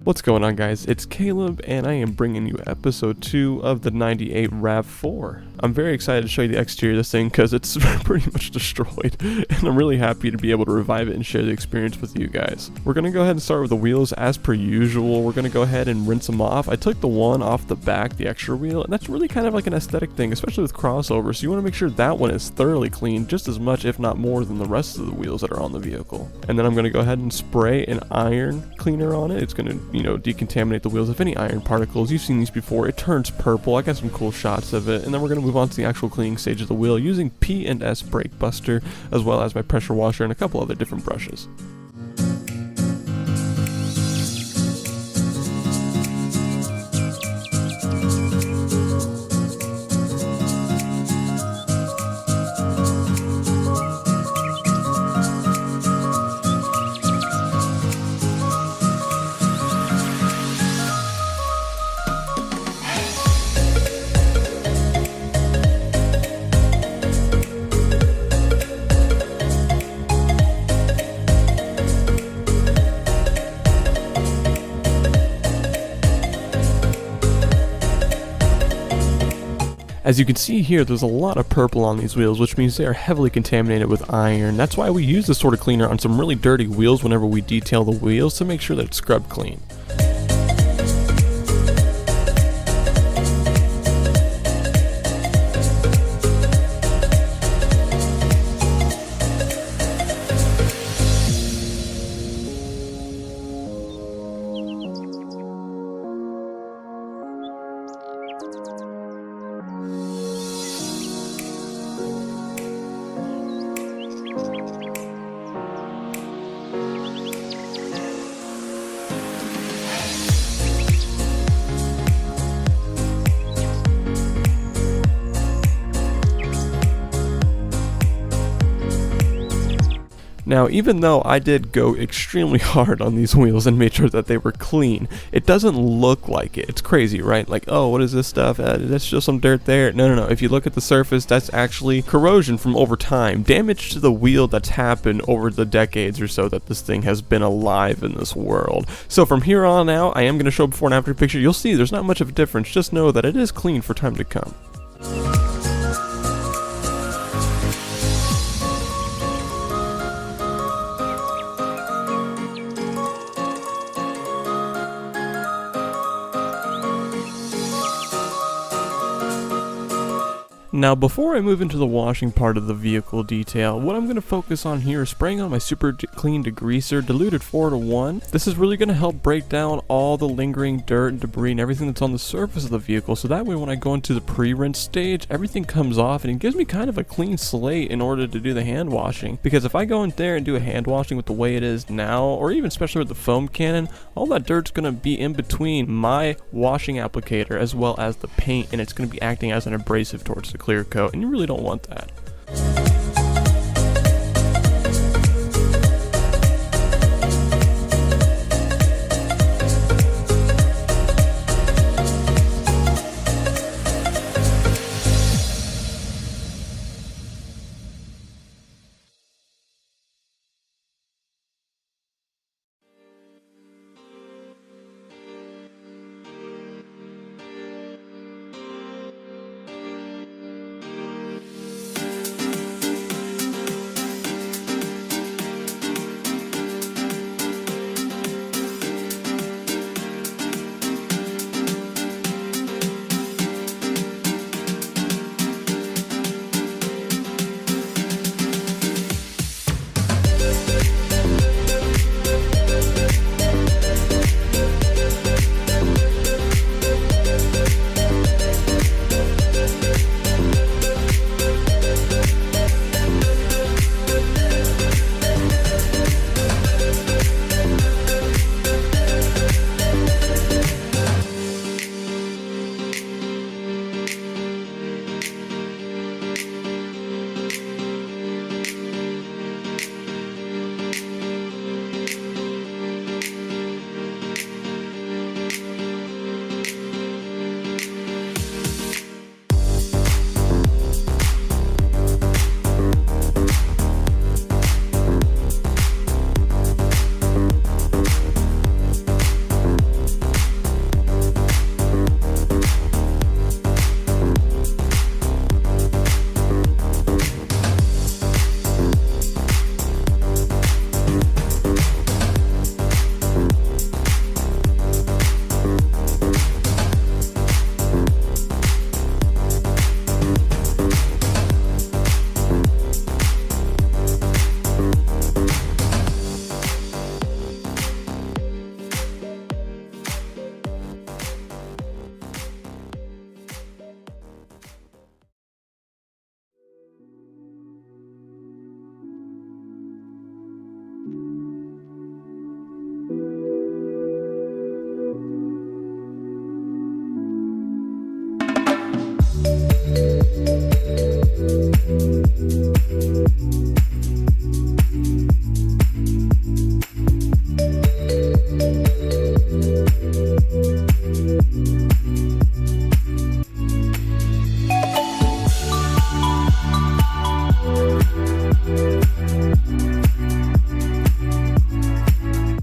What's going on, guys? It's Caleb, and I am bringing you episode 2 of the 98 RAV4. I'm very excited to show you the exterior of this thing because it's pretty much destroyed, and I'm really happy to be able to revive it and share the experience with you guys. We're going to go ahead and start with the wheels as per usual. We're going to go ahead and rinse them off. I took the one off the back, the extra wheel, and that's really kind of like an aesthetic thing, especially with crossovers, so you want to make sure that one is thoroughly clean, just as much if not more than the rest of the wheels that are on the vehicle. And then I'm going to go ahead and spray an iron cleaner on it. It's going to decontaminate the wheels of any iron particles. You've seen these before. It turns purple. I got some cool shots of it. And then we're going to move on to the actual cleaning stage of the wheel using P&S brake buster, as well as my pressure washer and a couple other different brushes. As you can see here, there's a lot of purple on these wheels, which means they are heavily contaminated with iron. That's why we use this sort of cleaner on some really dirty wheels whenever we detail the wheels to make sure that it's scrubbed clean. Now, even though I did go extremely hard on these wheels and made sure that they were clean, it doesn't look like it. It's crazy, right? Like, oh, what is this stuff? That's just some dirt there. No. If you look at the surface, that's actually corrosion from over time. Damage to the wheel that's happened over the decades or so that this thing has been alive in this world. So from here on out, I am going to show before and after picture. You'll see there's not much of a difference. Just know that it is clean for time to come. Now, before I move into the washing part of the vehicle detail, what I'm going to focus on here is spraying on my super clean degreaser, diluted 4:1. This is really going to help break down all the lingering dirt and debris and everything that's on the surface of the vehicle, so that way when I go into the pre-rinse stage, everything comes off and it gives me kind of a clean slate in order to do the hand washing. Because if I go in there and do a hand washing with the way it is now, or even especially with the foam cannon, all that dirt's going to be in between my washing applicator as well as the paint, and it's going to be acting as an abrasive towards the clear coat, and you really don't want that.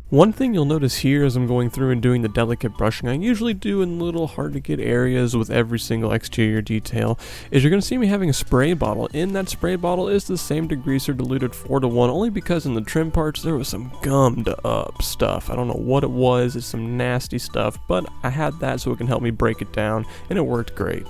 One thing you'll notice here as I'm going through and doing the delicate brushing I usually do in little hard to get areas with every single exterior detail is you're going to see me having a spray bottle. In that spray bottle is the same degreaser diluted 4:1 only because in the trim parts there was some gummed up stuff. I don't know what it was, it's some nasty stuff, but I had that so it can help me break it down and it worked great.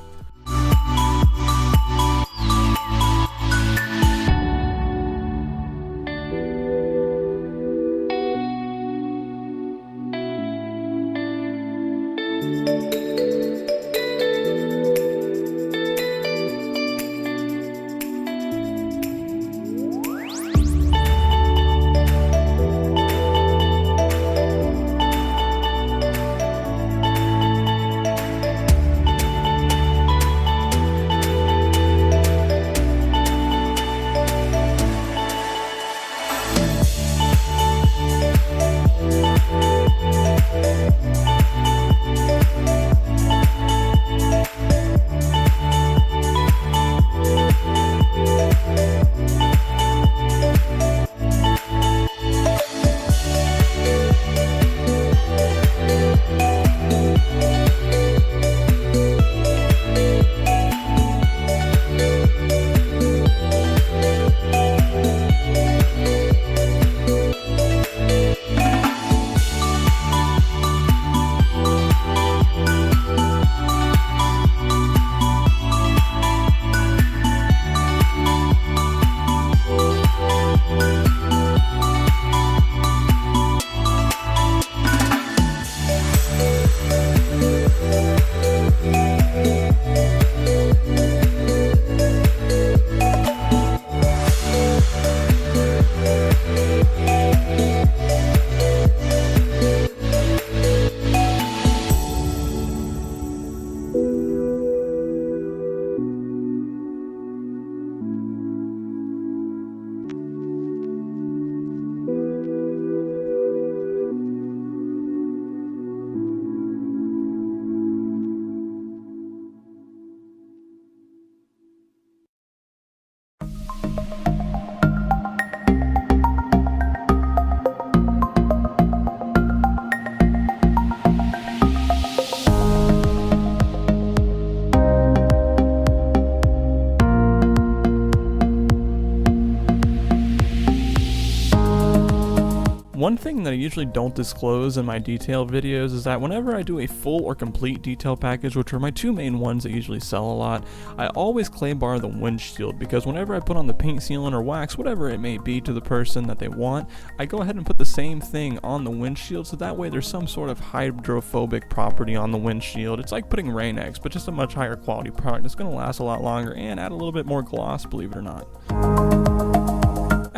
One thing that I usually don't disclose in my detail videos is that whenever I do a full or complete detail package, which are my two main ones that usually sell a lot, I always clay bar the windshield because whenever I put on the paint sealant or wax, whatever it may be to the person that they want, I go ahead and put the same thing on the windshield so that way there's some sort of hydrophobic property on the windshield. It's like putting Rain X, but just a much higher quality product. It's going to last a lot longer and add a little bit more gloss, believe it or not.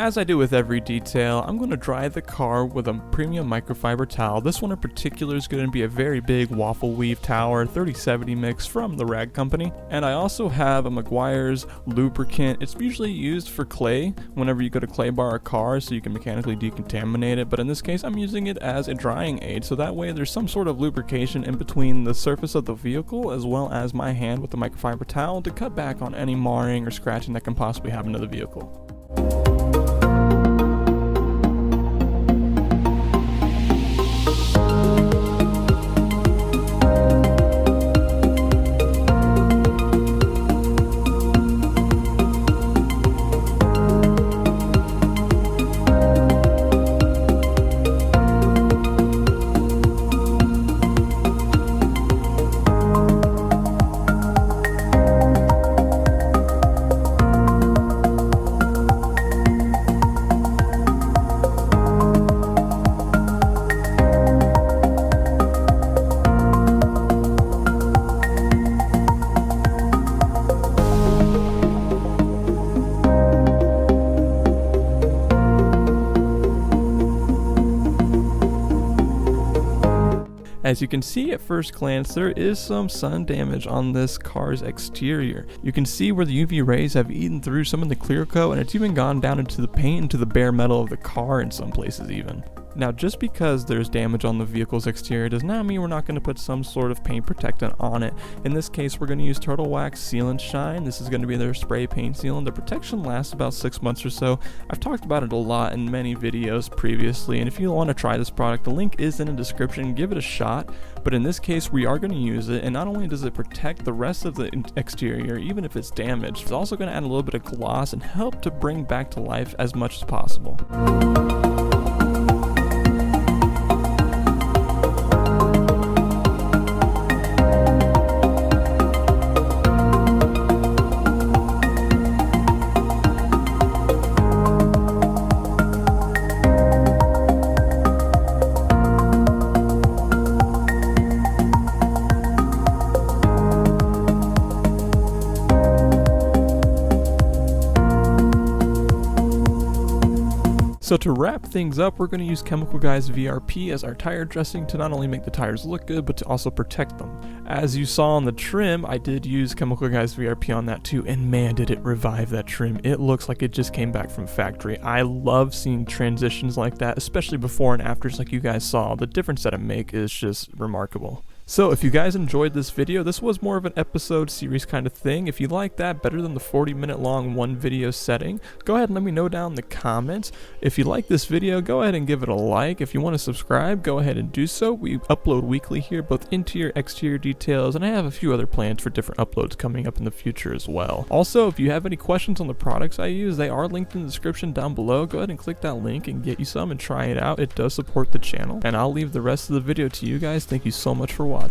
As I do with every detail, I'm going to dry the car with a premium microfiber towel. This one in particular is going to be a very big waffle weave tower 3070 mix from the RAG company. And I also have a Meguiar's lubricant. It's usually used for clay whenever you go to clay bar a car so you can mechanically decontaminate it, but in this case I'm using it as a drying aid so that way there's some sort of lubrication in between the surface of the vehicle as well as my hand with the microfiber towel to cut back on any marring or scratching that can possibly happen to the vehicle. As you can see at first glance, there is some sun damage on this car's exterior. You can see where the UV rays have eaten through some of the clear coat, and it's even gone down into the paint and to the bare metal of the car in some places even. Now, just because there's damage on the vehicle's exterior does not mean we're not going to put some sort of paint protectant on it. In this case, we're going to use Turtle Wax Sealant Shine. This is going to be their spray paint sealant. The protection lasts about 6 months or so. I've talked about it a lot in many videos previously, and if you want to try this product, the link is in the description. Give it a shot. But in this case, we are going to use it, and not only does it protect the rest of the exterior, even if it's damaged, it's also going to add a little bit of gloss and help to bring back to life as much as possible. So to wrap things up, we're going to use Chemical Guys VRP as our tire dressing to not only make the tires look good, but to also protect them. As you saw on the trim, I did use Chemical Guys VRP on that too, and man, did it revive that trim. It looks like it just came back from factory. I love seeing transitions like that, especially before and afters like you guys saw. The difference that it makes is just remarkable. So if you guys enjoyed this video, this was more of an episode series kind of thing. If you like that better than the 40-minute long one video setting, go ahead and let me know down in the comments. If you like this video, go ahead and give it a like. If you want to subscribe, go ahead and do so. We upload weekly here, both interior, exterior details, and I have a few other plans for different uploads coming up in the future as well. Also, if you have any questions on the products I use, they are linked in the description down below. Go ahead and click that link and get you some and try it out. It does support the channel, and I'll leave the rest of the video to you guys. Thank you so much for watching.